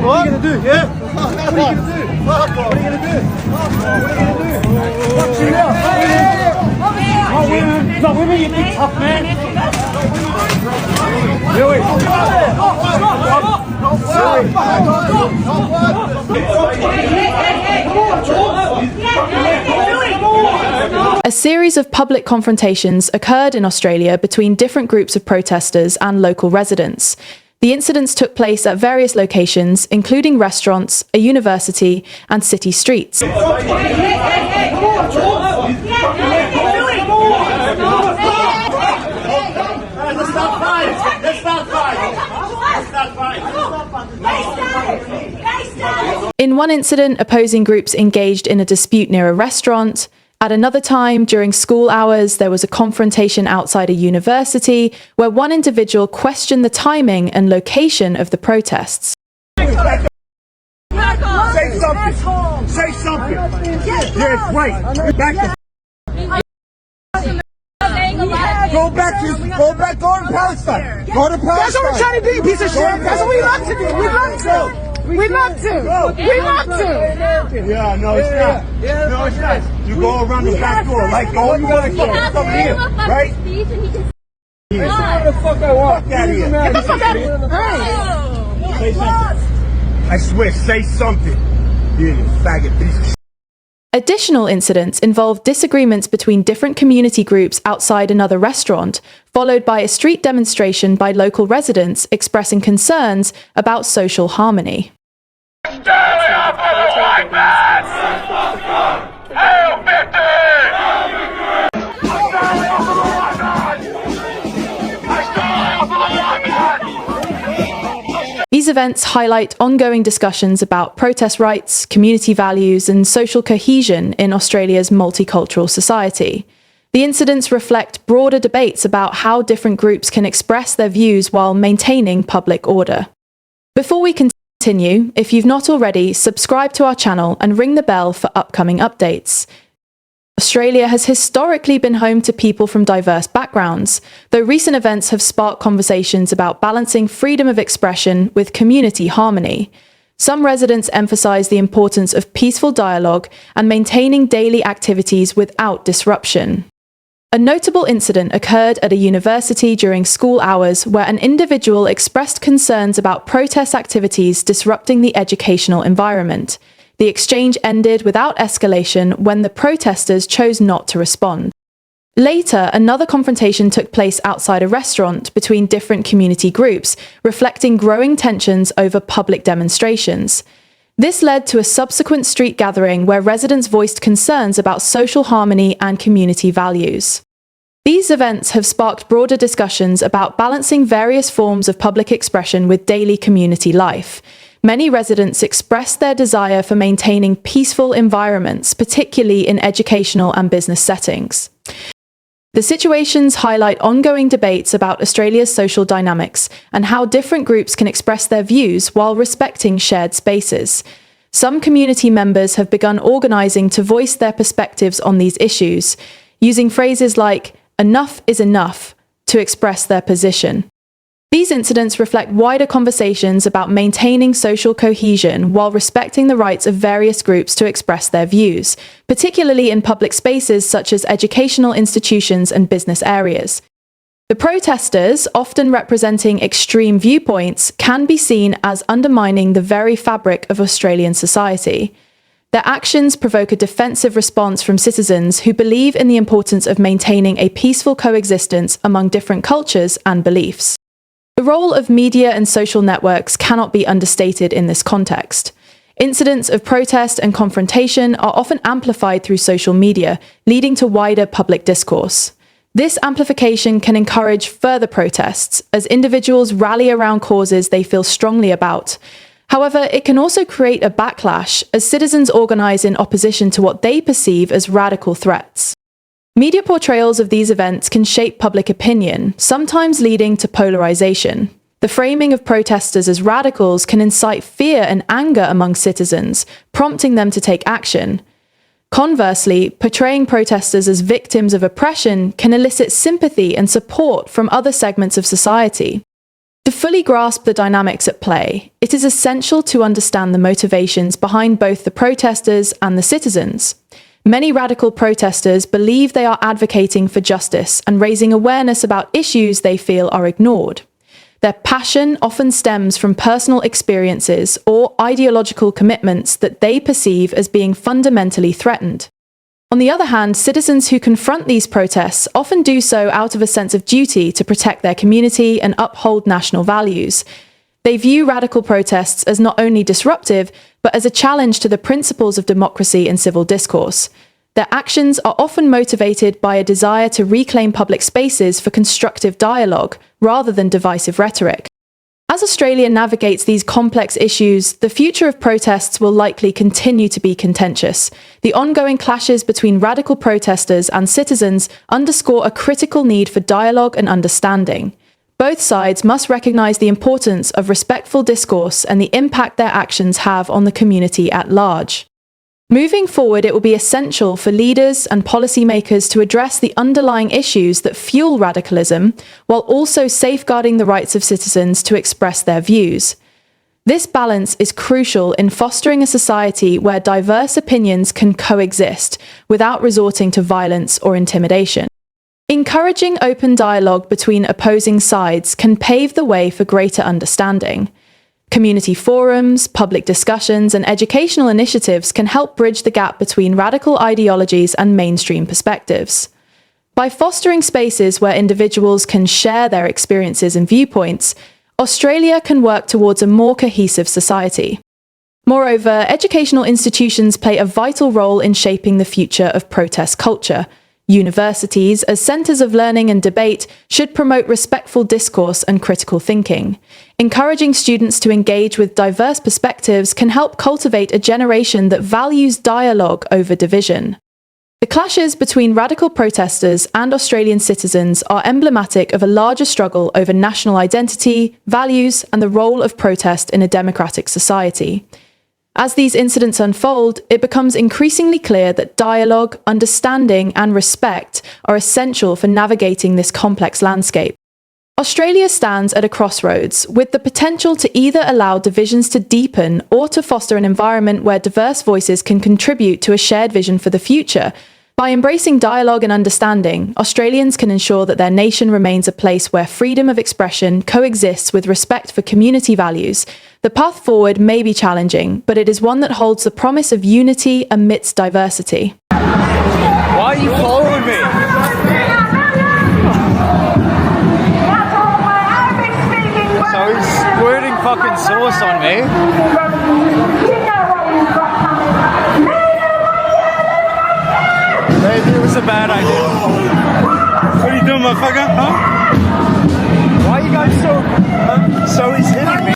What are you gonna do? Yeah? What are you gonna do? What are you gonna do? What are you gonna do? Fuck you up. Not women, you big tough man. A series of public confrontations occurred in Australia between different groups of protesters and local residents. The incidents took place at various locations, including restaurants, a university, and city streets. In one incident, opposing groups engaged in a dispute near a restaurant. At another time, during school hours, there was a confrontation outside a university where one individual questioned the timing and location of the protests. Say something. Say something. Yes, right. Back the Go to Palestine. Go to Palestine. That's what we're trying to do, you piece of shit. That's what we love to do. We love to. We love to. We love to. Yeah, no, it's not. No, it's not. You go around the back door, like all you want to go. It's over here, right? Get the fuck out of here. Get the fuck out of here. Say something. I swear, say something. You faggot piece of shit. Additional incidents involved disagreements between different community groups outside another restaurant, followed by a street demonstration by local residents expressing concerns about social harmony. These events highlight ongoing discussions about protest rights, community values, and social cohesion in Australia's multicultural society. The incidents reflect broader debates about how different groups can express their views while maintaining public order. Before we continue, if you've not already, subscribe to our channel and ring the bell for upcoming updates. Australia has historically been home to people from diverse backgrounds, though recent events have sparked conversations about balancing freedom of expression with community harmony. Some residents emphasise the importance of peaceful dialogue and maintaining daily activities without disruption. A notable incident occurred at a university during school hours where an individual expressed concerns about protest activities disrupting the educational environment. The exchange ended without escalation when the protesters chose not to respond. Later, another confrontation took place outside a restaurant between different community groups, reflecting growing tensions over public demonstrations. This led to a subsequent street gathering where residents voiced concerns about social harmony and community values. These events have sparked broader discussions about balancing various forms of public expression with daily community life. Many residents expressed their desire for maintaining peaceful environments, particularly in educational and business settings. The situations highlight ongoing debates about Australia's social dynamics and how different groups can express their views while respecting shared spaces. Some community members have begun organising to voice their perspectives on these issues, using phrases like "enough is enough" to express their position. These incidents reflect wider conversations about maintaining social cohesion while respecting the rights of various groups to express their views, particularly in public spaces such as educational institutions and business areas. The protesters, often representing extreme viewpoints, can be seen as undermining the very fabric of Australian society. Their actions provoke a defensive response from citizens who believe in the importance of maintaining a peaceful coexistence among different cultures and beliefs. The role of media and social networks cannot be understated in this context. Incidents of protest and confrontation are often amplified through social media, leading to wider public discourse. This amplification can encourage further protests, as individuals rally around causes they feel strongly about. However, it can also create a backlash, as citizens organise in opposition to what they perceive as radical threats. Media portrayals of these events can shape public opinion, sometimes leading to polarization. The framing of protesters as radicals can incite fear and anger among citizens, prompting them to take action. Conversely, portraying protesters as victims of oppression can elicit sympathy and support from other segments of society. To fully grasp the dynamics at play, it is essential to understand the motivations behind both the protesters and the citizens. Many radical protesters believe they are advocating for justice and raising awareness about issues they feel are ignored. Their passion often stems from personal experiences or ideological commitments that they perceive as being fundamentally threatened. On the other hand, citizens who confront these protests often do so out of a sense of duty to protect their community and uphold national values. They view radical protests as not only disruptive, but as a challenge to the principles of democracy and civil discourse. Their actions are often motivated by a desire to reclaim public spaces for constructive dialogue, rather than divisive rhetoric. As Australia navigates these complex issues, the future of protests will likely continue to be contentious. The ongoing clashes between radical protesters and citizens underscore a critical need for dialogue and understanding. Both sides must recognise the importance of respectful discourse and the impact their actions have on the community at large. Moving forward, it will be essential for leaders and policymakers to address the underlying issues that fuel radicalism, while also safeguarding the rights of citizens to express their views. This balance is crucial in fostering a society where diverse opinions can coexist without resorting to violence or intimidation. Encouraging open dialogue between opposing sides can pave the way for greater understanding. Community forums, public discussions, and educational initiatives can help bridge the gap between radical ideologies and mainstream perspectives. By fostering spaces where individuals can share their experiences and viewpoints, Australia can work towards a more cohesive society. Moreover, educational institutions play a vital role in shaping the future of protest culture. Universities, as centres of learning and debate, should promote respectful discourse and critical thinking. Encouraging students to engage with diverse perspectives can help cultivate a generation that values dialogue over division. The clashes between radical protesters and Australian citizens are emblematic of a larger struggle over national identity, values, and the role of protest in a democratic society. As these incidents unfold, it becomes increasingly clear that dialogue, understanding, and respect are essential for navigating this complex landscape. Australia stands at a crossroads, with the potential to either allow divisions to deepen or to foster an environment where diverse voices can contribute to a shared vision for the future. By embracing dialogue and understanding, Australians can ensure that their nation remains a place where freedom of expression coexists with respect for community values. The path forward may be challenging, but it is one that holds the promise of unity amidst diversity. Why are you following me? So he's squirting fucking sauce on me. Maybe it was a bad idea. What are you doing, motherfucker? Huh? Why are you guys so